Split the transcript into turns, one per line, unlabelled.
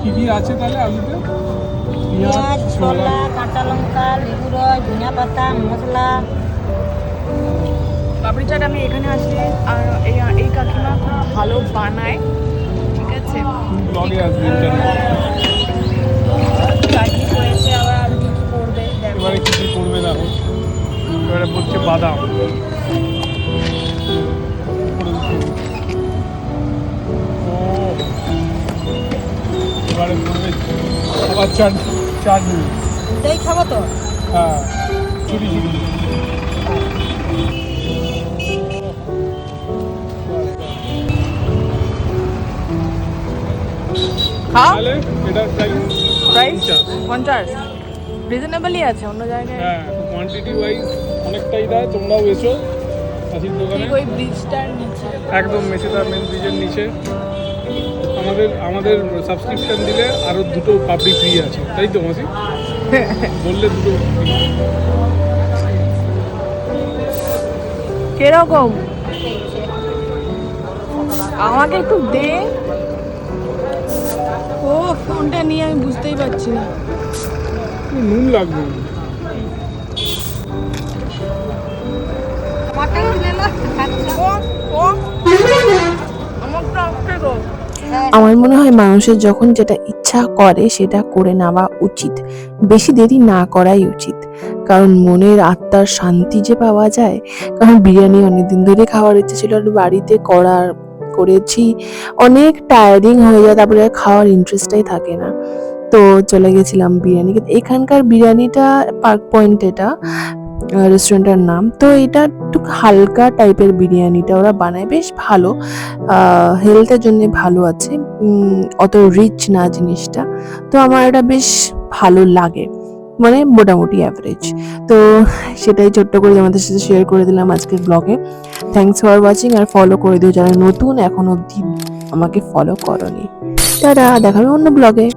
কি কি আছে তাহলে আলুতে?
পেঁয়াজ, ছোলা, কাঁচা লঙ্কা, লেবু রস, ধনিয়া পাতা, মশলা।
পাপড়ি চাট আমি এখানে আসলে আর এই কাকিমা খুব ভালো বানায়, ঠিক আছে।
ব্লগে আসবে ইন্টারনেট।
চাটনি করেছে, আবার আর কি কি করবে দেখো।
এবারে কি কি করবে দেখো। এবারে বলছে বাদাম। ও এবারে করবে আবার চাটনি।
এই খাবো তো।
হ্যাঁ ছুটি ছুটি।
খাও।
তাহলে এটার
প্রাইস
50।
50, রিজনেবলই আছে অন্য জায়গায়।
হ্যাঁ কোয়ান্টিটি ওয়াইজ অনেকটাই দেয়। তোমরাও এসো কাশির দোকানে,
ঠিক ওই ব্রিজটার নিচে।
একদম মেছেদা মেন ব্রিজের নিচে। আমাদের সাবস্ক্রিপশন দিলে আরও দুটো পাপড়ি ফ্রি আছে, তাই তো মাসি? বললে দুটো free।
কিরকম আমাকে একটু দে। ও ফোনটা নিয়ে আমি বুঝতেই পারছি না।
নুন লাগবে না।
আমারটা একটু নে না, খাচ্ছি।
আমারটা আসছে তো।
আমার মনে হয় মানুষের যখন যেটা ইচ্ছা করে সেটা করে নেওয়া উচিত, বেশি দেরি না করাই উচিত। কারণ মনের আত্মার শান্তি যে পাওয়া যায়। কারণ বিরিয়ানি অনেকদিন ধরে খাওয়ার ইচ্ছে ছিল, আর বাড়িতে করেছি, অনেক টায়ারিং হয়ে যায়, তারপরে আর খাওয়ার ইন্টারেস্টটাই থাকে না। তো চলে গেছিলাম বিরিয়ানি খেতে। এখানকার বিরিয়ানিটা পার্ক পয়েন্ট, এটা রেস্টুরেন্টের নাম। তো এটা একটু হালকা টাইপের বিরিয়ানিটা ওরা বানায়, বেশ ভালো, হেলথের জন্য ভালো আছে, অত রিচ না জিনিসটা। তো আমার এটা বেশ ভালো লাগে, মানে মোটামুটি অ্যাভারেজ। তো সেটাই ছোট্ট করে তোমাদের সাথে শেয়ার করে দিলাম আজকের ব্লগে। থ্যাংকস ফর ওয়াচিং, আর ফলো করে দিও যারা নতুন এখন অবধি আমাকে ফলো করোনি। তারা দেখা হবে অন্য ব্লগে।